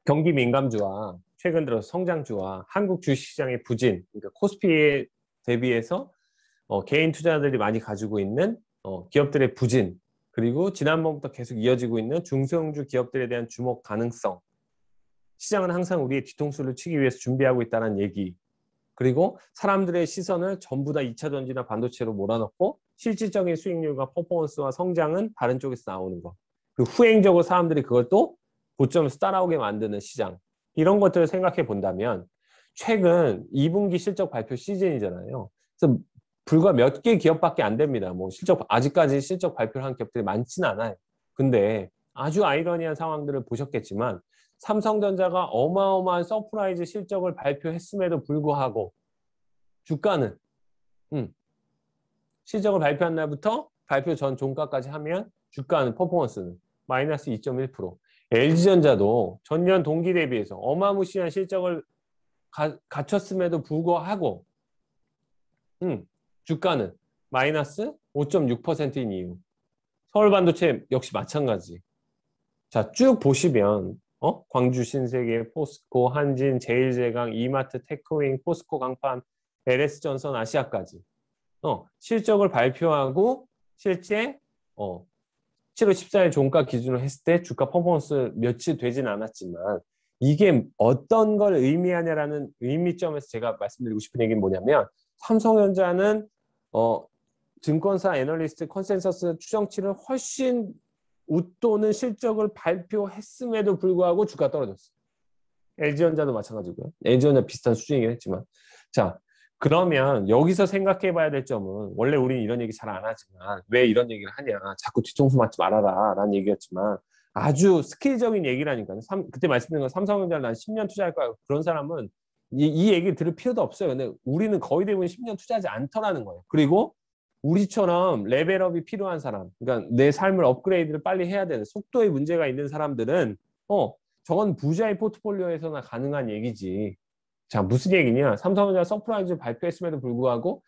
경기 민감주와 최근 들어 성장주와 한국 주식시장의 부진, 그러니까 코스피에 대비해서 개인 투자자들이 많이 가지고 있는 기업들의 부진, 그리고 지난번부터 계속 이어지고 있는 중소형주 기업들에 대한 주목 가능성, 시장은 항상 우리의 뒤통수를 치기 위해서 준비하고 있다는 얘기, 그리고 사람들의 시선을 전부 다 2차 전지나 반도체로 몰아넣고 실질적인 수익률과 퍼포먼스와 성장은 다른 쪽에서 나오는 거. 그리고 후행적으로 사람들이 그걸 또 고점에서 따라오게 만드는 시장. 이런 것들을 생각해 본다면 최근 2분기 실적 발표 시즌이잖아요. 그래서 불과 몇 개 기업밖에 안 됩니다. 뭐 아직까지 실적 발표를 한 기업들이 많지는 않아요. 근데 아주 아이러니한 상황들을 보셨겠지만 삼성전자가 어마어마한 서프라이즈 실적을 발표했음에도 불구하고 주가는 실적을 발표한 날부터 발표 전 종가까지 하면 주가는 퍼포먼스는 마이너스 2.1%. LG전자도 전년 동기 대비해서 어마무시한 실적을 갖췄음에도 불구하고 주가는 마이너스 5.6%인 이유. 서울반도체 역시 마찬가지. 자, 쭉 보시면 광주 신세계, 포스코, 한진, 제일제강, 이마트, 테크윙, 포스코 강판, LS전선, 아시아까지 실적을 발표하고 실제 7월 14일 종가 기준으로 했을 때 주가 퍼포먼스 며칠 되진 않았지만 이게 어떤 걸 의미하냐라는 의미점에서 제가 말씀드리고 싶은 얘기는 뭐냐면 삼성전자는 증권사 애널리스트 컨센서스 추정치를 훨씬 웃도는 실적을 발표했음에도 불구하고 주가 떨어졌어요. LG전자도 마찬가지고요. LG전자 비슷한 수준이긴 했지만. 자, 그러면 여기서 생각해 봐야 될 점은 원래 우리는 이런 얘기 잘 안 하지만 왜 이런 얘기를 하냐. 자꾸 뒤통수 맞지 말아라 라는 얘기였지만 아주 스킬적인 얘기라니까요. 그때 말씀드린 건 삼성전자를 난 10년 투자할 거야. 그런 사람은 이 얘기를 들을 필요도 없어요. 근데 우리는 거의 대부분 10년 투자하지 않더라는 거예요. 그리고 우리처럼 레벨업이 필요한 사람, 그러니까 내 삶을 업그레이드를 빨리 해야 되는 속도에 문제가 있는 사람들은 저건 부자의 포트폴리오에서나 가능한 얘기지. 자, 무슨 얘기냐? 삼성전자 서프라이즈 발표했음에도 불구하고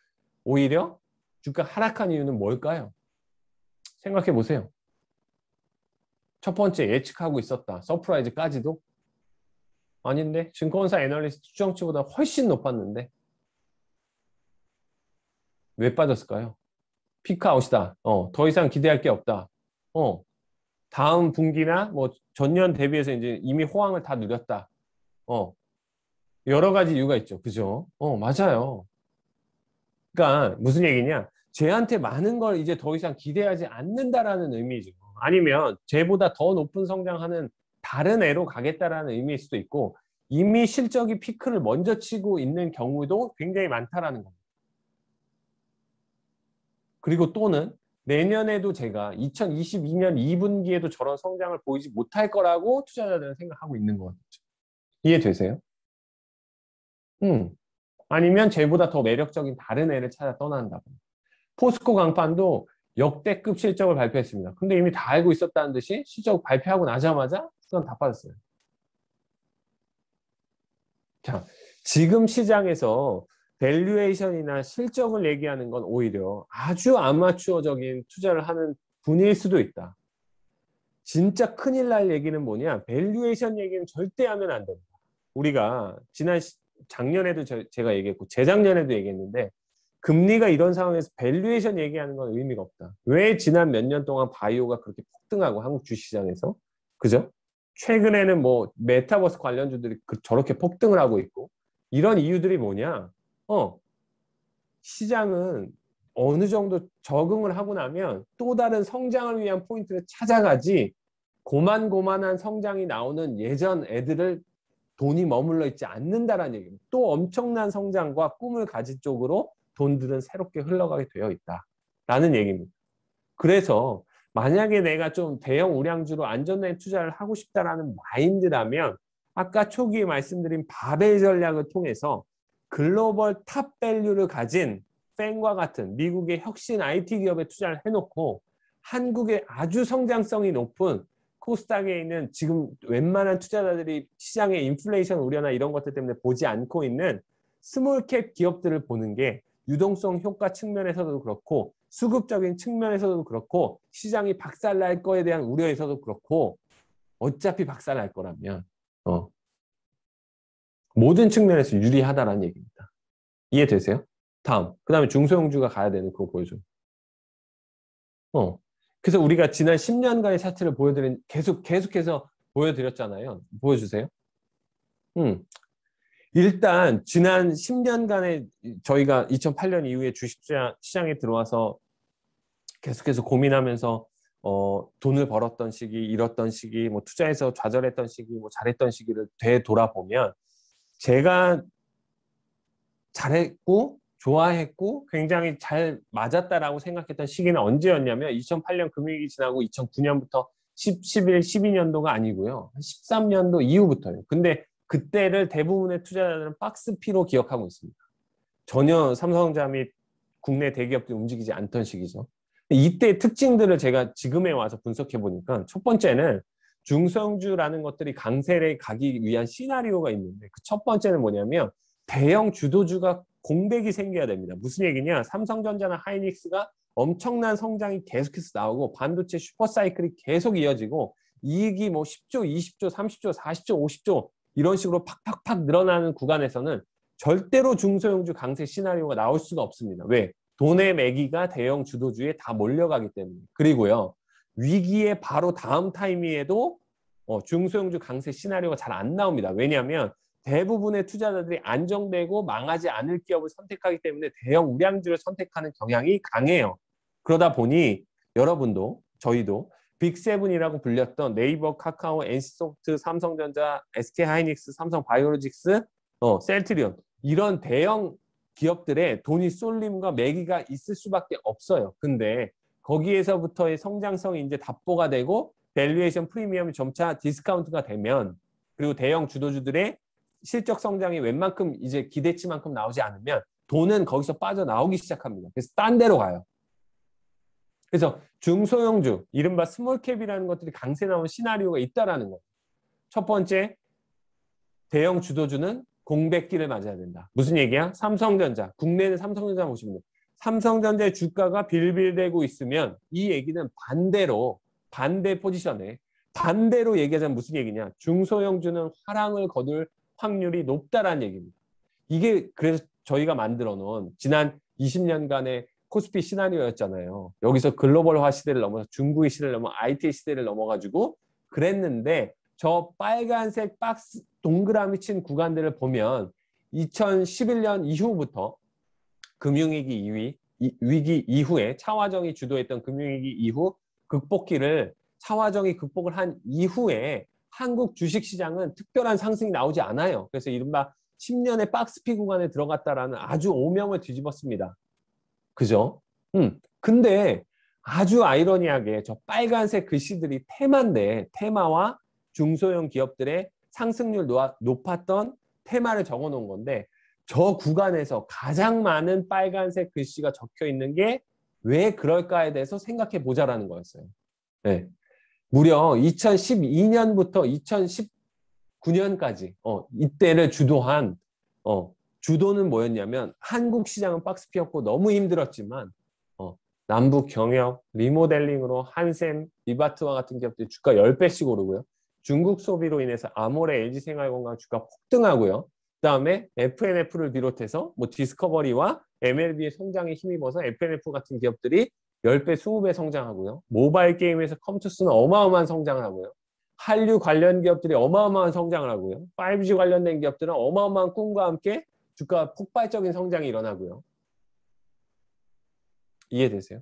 오히려 주가 하락한 이유는 뭘까요? 생각해 보세요. 첫 번째, 예측하고 있었다. 서프라이즈까지도? 아닌데? 증권사 애널리스트 추정치보다 훨씬 높았는데? 왜 빠졌을까요? 피크아웃이다. 더 이상 기대할 게 없다. 다음 분기나 뭐 전년 대비해서 이제 이미 호황을 다 누렸다. 여러 가지 이유가 있죠. 그죠? 맞아요. 그러니까 무슨 얘기냐? 쟤한테 많은 걸 이제 더 이상 기대하지 않는다라는 의미죠. 아니면 쟤보다 더 높은 성장하는 다른 애로 가겠다라는 의미일 수도 있고 이미 실적이 피크를 먼저 치고 있는 경우도 굉장히 많다라는 겁니다. 그리고 또는 내년에도 제가 2022년 2분기에도 저런 성장을 보이지 못할 거라고 투자자들은 생각하고 있는 거죠. 이해되세요? 아니면 쟤보다 더 매력적인 다른 애를 찾아 떠난다고. 포스코 강판도 역대급 실적을 발표했습니다. 근데 이미 다 알고 있었다는 듯이 실적 발표하고 나자마자 수단 다 빠졌어요. 자, 지금 시장에서 밸류에이션이나 실적을 얘기하는 건 오히려 아주 아마추어적인 투자를 하는 분일 수도 있다. 진짜 큰일 날 얘기는 뭐냐? 밸류에이션 얘기는 절대 하면 안 됩니다. 우리가 작년에도 제가 얘기했고 재작년에도 얘기했는데 금리가 이런 상황에서 밸류에이션 얘기하는 건 의미가 없다. 왜 지난 몇 년 동안 바이오가 그렇게 폭등하고 한국 주식시장에서 그죠? 최근에는 뭐 메타버스 관련주들이 저렇게 폭등을 하고 있고 이런 이유들이 뭐냐? 시장은 어느 정도 적응을 하고 나면 또 다른 성장을 위한 포인트를 찾아가지 고만고만한 성장이 나오는 예전 애들을 돈이 머물러 있지 않는다라는 얘기입니다. 또 엄청난 성장과 꿈을 가진 쪽으로 돈들은 새롭게 흘러가게 되어 있다라는 얘기입니다. 그래서 만약에 내가 좀 대형 우량주로 안전한 투자를 하고 싶다라는 마인드라면 아까 초기에 말씀드린 바벨 전략을 통해서 글로벌 탑 밸류를 가진 펜과 같은 미국의 혁신 IT 기업에 투자를 해놓고 한국의 아주 성장성이 높은 코스닥에 있는 지금 웬만한 투자자들이 시장의 인플레이션 우려나 이런 것들 때문에 보지 않고 있는 스몰캡 기업들을 보는 게 유동성 효과 측면에서도 그렇고 수급적인 측면에서도 그렇고 시장이 박살날 거에 대한 우려에서도 그렇고 어차피 박살날 거라면 어, 모든 측면에서 유리하다라는 얘기입니다. 이해되세요? 다음. 그 다음에 중소형주가 가야 되는 그거 보여줘. 어. 그래서 우리가 지난 10년간의 차트를 계속해서 보여드렸잖아요. 보여주세요. 음. 일단, 지난 10년간의 저희가 2008년 이후에 주식시장에 들어와서 계속해서 고민하면서 돈을 벌었던 시기, 잃었던 시기, 뭐 투자해서 좌절했던 시기, 뭐 잘했던 시기를 되돌아보면 제가 잘했고 좋아했고 굉장히 잘 맞았다라고 생각했던 시기는 언제였냐면 2008년 금융위기 지나고 2009년부터 11, 12년도가 아니고요. 13년도 이후부터예요. 근데 그때를 대부분의 투자자들은 박스피로 기억하고 있습니다. 전혀 삼성전자 및 국내 대기업들이 움직이지 않던 시기죠. 이때 특징들을 제가 지금에 와서 분석해 보니까 첫 번째는 중소형주라는 것들이 강세를 가기 위한 시나리오가 있는데 그 첫 번째는 뭐냐면 대형 주도주가 공백이 생겨야 됩니다. 무슨 얘기냐? 삼성전자나 하이닉스가 엄청난 성장이 계속해서 나오고 반도체 슈퍼사이클이 계속 이어지고 이익이 뭐 10조, 20조, 30조, 40조, 50조 이런 식으로 팍팍팍 늘어나는 구간에서는 절대로 중소형주 강세 시나리오가 나올 수가 없습니다. 왜? 돈의 매기가 대형 주도주에 다 몰려가기 때문에. 그리고요. 위기의 바로 다음 타이밍에도 중소형주 강세 시나리오가 잘 안 나옵니다. 왜냐하면 대부분의 투자자들이 안정되고 망하지 않을 기업을 선택하기 때문에 대형 우량주를 선택하는 경향이 강해요. 그러다 보니 여러분도 저희도 빅세븐이라고 불렸던 네이버, 카카오, NC소프트, 삼성전자, SK하이닉스, 삼성바이오로직스, 셀트리온 이런 대형 기업들의 돈이 쏠림과 매기가 있을 수밖에 없어요. 근데 거기에서부터의 성장성이 이제 답보가 되고 밸류에이션 프리미엄이 점차 디스카운트가 되면 그리고 대형 주도주들의 실적 성장이 웬만큼 이제 기대치만큼 나오지 않으면 돈은 거기서 빠져나오기 시작합니다. 그래서 딴 데로 가요. 그래서 중소형주, 이른바 스몰캡이라는 것들이 강세 나온 시나리오가 있다라는 거예요. 첫 번째, 대형 주도주는 공백기를 맞아야 된다. 무슨 얘기야? 삼성전자, 국내는 삼성전자 보시면 돼요. 삼성전자의 주가가 빌빌대고 있으면 이 얘기는 반대 포지션에 반대로 얘기하자면 무슨 얘기냐? 중소형주는 화랑을 거둘 확률이 높다라는 얘기입니다. 이게 그래서 저희가 만들어 놓은 지난 20년간의 코스피 시나리오였잖아요. 여기서 글로벌화 시대를 넘어서 중국의 시대를 넘어 IT 시대를 넘어가지고 그랬는데 저 빨간색 박스 동그라미 친 구간들을 보면 2011년 이후부터 금융위기 위기 이후에 차화정이 주도했던 금융위기 이후 차화정이 극복을 한 이후에 한국 주식시장은 특별한 상승이 나오지 않아요. 그래서 이른바 10년의 박스피 구간에 들어갔다라는 아주 오명을 뒤집었습니다. 그죠? 근데 아주 아이러니하게 저 빨간색 글씨들이 테마인데 테마와 중소형 기업들의 상승률 높았던 테마를 적어 놓은 건데 저 구간에서 가장 많은 빨간색 글씨가 적혀 있는 게 왜 그럴까에 대해서 생각해 보자라는 거였어요. 네. 무려 2012년부터 2019년까지 이때를 주도한 주도는 뭐였냐면 한국 시장은 박스피였고 너무 힘들었지만 남북 경협, 리모델링으로 한샘, 리바트와 같은 기업들이 주가 10배씩 오르고요. 중국 소비로 인해서 아모레, LG생활건강 주가 폭등하고요. 그다음에 FNF를 비롯해서 뭐 디스커버리와 MLB의 성장에 힘입어서 FNF 같은 기업들이 10배, 20배 성장하고요. 모바일 게임에서 컴투스는 어마어마한 성장을 하고요. 한류 관련 기업들이 어마어마한 성장을 하고요. 5G 관련된 기업들은 어마어마한 꿈과 함께 주가 폭발적인 성장이 일어나고요. 이해되세요?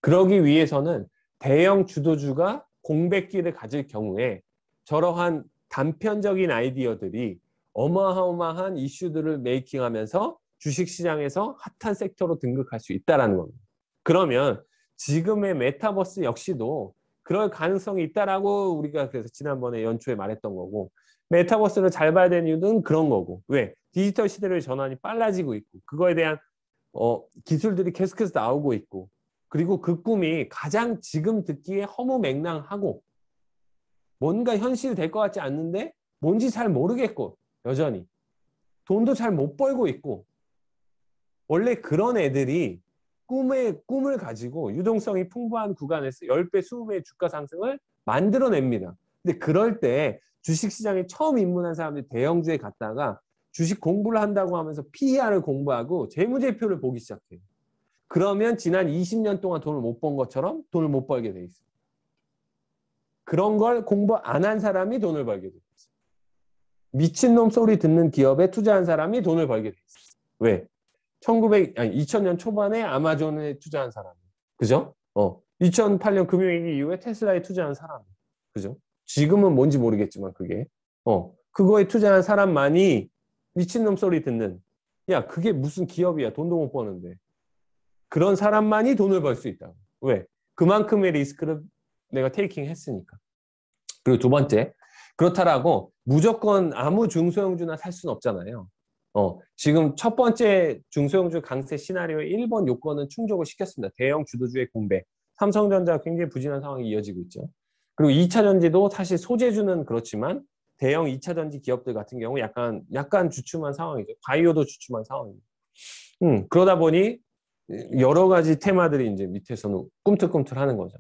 그러기 위해서는 대형 주도주가 공백기를 가질 경우에 저러한 단편적인 아이디어들이 어마어마한 이슈들을 메이킹하면서 주식시장에서 핫한 섹터로 등극할 수 있다는 겁니다. 그러면 지금의 메타버스 역시도 그럴 가능성이 있다라고 우리가 그래서 지난번에 연초에 말했던 거고 메타버스를 잘 봐야 되는 이유는 그런 거고 왜? 디지털 시대로의 전환이 빨라지고 있고 그거에 대한 기술들이 계속해서 나오고 있고 그리고 그 꿈이 가장 지금 듣기에 허무맹랑하고 뭔가 현실이 될 것 같지 않는데 뭔지 잘 모르겠고 여전히 돈도 잘 못 벌고 있고 원래 그런 애들이 꿈을 가지고 유동성이 풍부한 구간에서 10배, 20배의 주가 상승을 만들어냅니다. 근데 그럴 때 주식시장에 처음 입문한 사람들이 대형주에 갔다가 주식 공부를 한다고 하면서 PER을 공부하고 재무제표를 보기 시작해요. 그러면 지난 20년 동안 돈을 못 번 것처럼 돈을 못 벌게 돼 있어요. 그런 걸 공부 안 한 사람이 돈을 벌게 돼 있어요. 미친놈 소리 듣는 기업에 투자한 사람이 돈을 벌게 돼 있어요. 왜? 2000년 초반에 아마존에 투자한 사람. 그죠? 2008년 금융위기 이후에 테슬라에 투자한 사람. 그죠? 지금은 뭔지 모르겠지만 그게. 그거에 투자한 사람만이 미친놈 소리 듣는. 야, 그게 무슨 기업이야. 돈도 못 버는데. 그런 사람만이 돈을 벌 수 있다고. 왜? 그만큼의 리스크를 내가 테이킹 했으니까. 그리고 두 번째, 그렇다라고 무조건 아무 중소형주나 살 수는 없잖아요. 지금 첫 번째 중소형주 강세 시나리오의 1번 요건은 충족을 시켰습니다. 대형 주도주의 공백. 삼성전자 굉장히 부진한 상황이 이어지고 있죠. 그리고 2차 전지도 사실 소재주는 그렇지만 대형 2차 전지 기업들 같은 경우 약간 주춤한 상황이죠. 바이오도 주춤한 상황입니다. 그러다 보니 여러 가지 테마들이 이제 밑에서는 꿈틀꿈틀하는 거죠.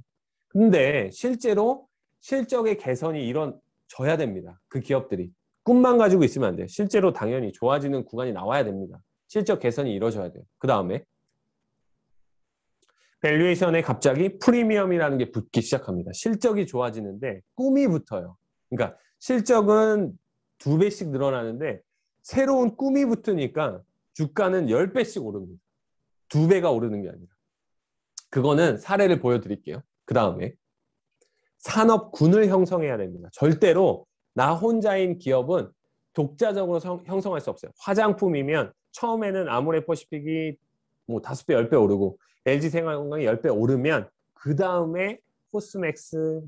근데 실제로 실적의 개선이 이루어져야 됩니다. 그 기업들이. 꿈만 가지고 있으면 안 돼요. 실제로 당연히 좋아지는 구간이 나와야 됩니다. 실적 개선이 이루어져야 돼요. 그 다음에 밸류에이션에 갑자기 프리미엄이라는 게 붙기 시작합니다. 실적이 좋아지는데 꿈이 붙어요. 그러니까 실적은 2배씩 늘어나는데 새로운 꿈이 붙으니까 주가는 10배씩 오릅니다. 2배가 오르는 게 아니라. 그거는 사례를 보여드릴게요. 그 다음에 산업군을 형성해야 됩니다. 절대로 나 혼자인 기업은 독자적으로 형성할 수 없어요. 화장품이면 처음에는 아모레퍼시픽이 뭐 5배, 10배 오르고 LG생활건강이 10배 오르면 그 다음에 코스맥스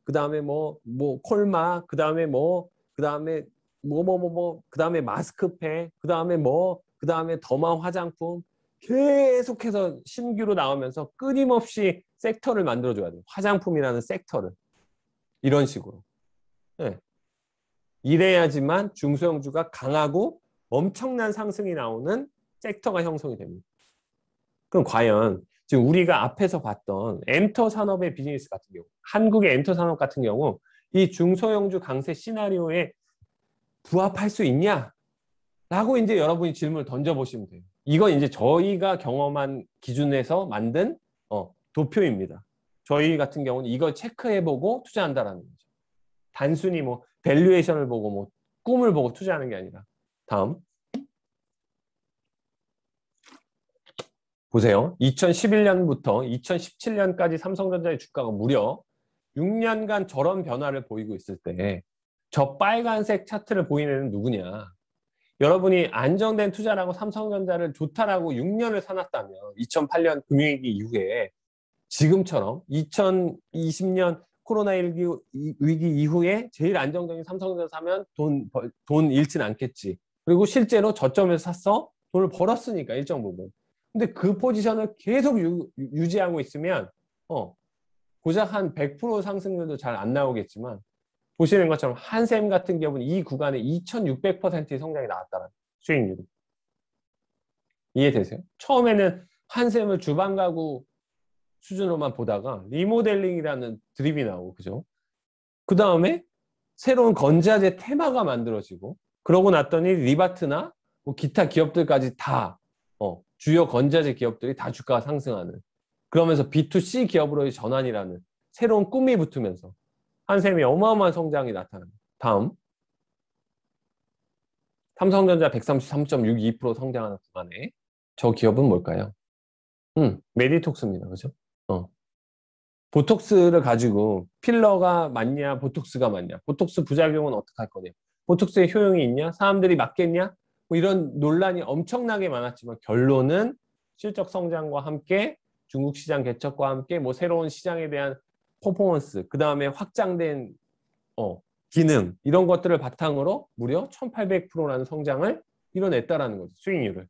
그 다음에 콜마, 그 다음에 그 다음에 그 다음에 마스크팩, 그 다음에 그 다음에 더마 화장품 계속해서 신규로 나오면서 끊임없이 섹터를 만들어줘야 돼요. 화장품이라는 섹터를. 이런 식으로. 네. 이래야지만 중소형주가 강하고 엄청난 상승이 나오는 섹터가 형성이 됩니다. 그럼 과연 지금 우리가 앞에서 봤던 엔터 산업의 비즈니스 같은 경우, 한국의 엔터 산업 같은 경우 이 중소형주 강세 시나리오에 부합할 수 있냐? 라고 이제 여러분이 질문을 던져보시면 돼요. 이건 이제 저희가 경험한 기준에서 만든 도표입니다. 저희 같은 경우는 이걸 체크해보고 투자한다라는 거죠. 단순히 밸류에이션을 보고 꿈을 보고 투자하는 게 아니라. 다음. 보세요. 2011년부터 2017년까지 삼성전자의 주가가 무려 6년간 저런 변화를 보이고 있을 때 저 빨간색 차트를 보이는 애는 누구냐? 여러분이 안정된 투자라고 삼성전자를 좋다라고 6년을 사놨다면 2008년 금융위기 이후에 지금처럼 2020년 코로나19 위기 이후에 제일 안정적인 삼성전자 사면 돈 잃진 않겠지. 그리고 실제로 저점에서 샀어? 돈을 벌었으니까 일정 부분. 근데 그 포지션을 계속 유지하고 있으면 고작 한 100% 상승률도 잘 안 나오겠지만 보시는 것처럼 한샘 같은 기업은 이 구간에 2600%의 성장이 나왔다는 수익률이. 이해되세요? 처음에는 한샘을 주방 가구 수준으로만 보다가 리모델링이라는 드립이 나오고, 그죠? 그 다음에 새로운 건자재 테마가 만들어지고, 그러고 났더니 리바트나 기타 기업들까지 다 주요 건자재 기업들이 다 주가가 상승하는, 그러면서 B2C 기업으로의 전환이라는 새로운 꿈이 붙으면서 한샘이 어마어마한 성장이 나타납니다. 다음. 삼성전자 133.62% 성장하는 구간에 저 기업은 뭘까요? 메디톡스입니다. 그죠? 보톡스를 가지고 필러가 맞냐, 보톡스가 맞냐, 보톡스 부작용은 어떻게 할 거냐, 보톡스의 효용이 있냐, 사람들이 맞겠냐, 이런 논란이 엄청나게 많았지만 결론은 실적 성장과 함께 중국 시장 개척과 함께 새로운 시장에 대한 퍼포먼스, 그 다음에 확장된 기능, 이런 것들을 바탕으로 무려 1800%라는 성장을 이뤄냈다라는 거죠. 수익률을.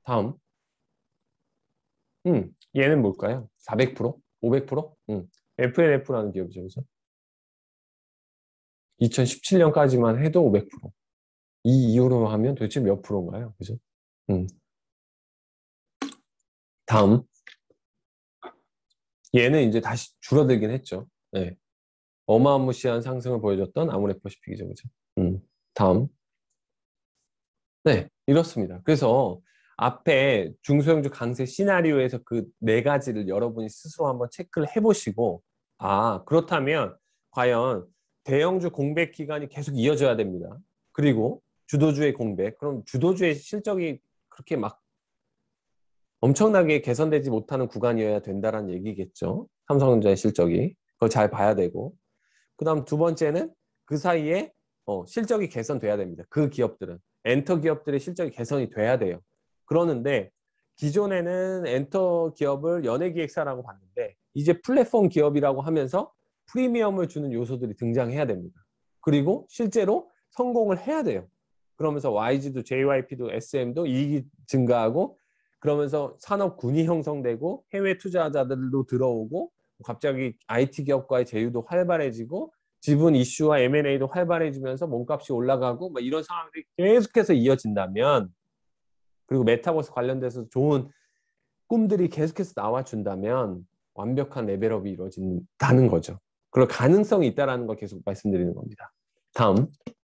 다음. 얘는 뭘까요? 400%? 500%? FNF라는 기업이죠. 그죠? 2017년까지만 해도 500%. 이 이후로 하면 도대체 몇 프로인가요? 그죠? 다음. 얘는 이제 다시 줄어들긴 했죠. 네. 어마무시한 상승을 보여줬던 아모레퍼시픽이죠, 그죠? 다음. 네, 이렇습니다. 그래서 앞에 중소형주 강세 시나리오에서 그 네 가지를 여러분이 스스로 한번 체크를 해보시고, 아, 그렇다면 과연 대형주 공백 기간이 계속 이어져야 됩니다. 그리고 주도주의 공백, 그럼 주도주의 실적이 그렇게 막 엄청나게 개선되지 못하는 구간이어야 된다는 얘기겠죠. 삼성전자의 실적이. 그걸 잘 봐야 되고. 그다음 두 번째는 그 사이에 실적이 개선돼야 됩니다. 그 기업들은. 엔터 기업들의 실적이 개선이 돼야 돼요. 그러는데 기존에는 엔터 기업을 연예기획사라고 봤는데 이제 플랫폼 기업이라고 하면서 프리미엄을 주는 요소들이 등장해야 됩니다. 그리고 실제로 성공을 해야 돼요. 그러면서 YG도 JYP도 SM도 이익이 증가하고 그러면서 산업군이 형성되고 해외 투자자들도 들어오고 갑자기 IT 기업과의 제휴도 활발해지고 지분 이슈와 M&A도 활발해지면서 몸값이 올라가고 막 이런 상황들이 계속해서 이어진다면 그리고 메타버스 관련돼서 좋은 꿈들이 계속해서 나와준다면 완벽한 레벨업이 이루어진다는 거죠. 그럴 가능성이 있다는 걸 계속 말씀드리는 겁니다. 다음.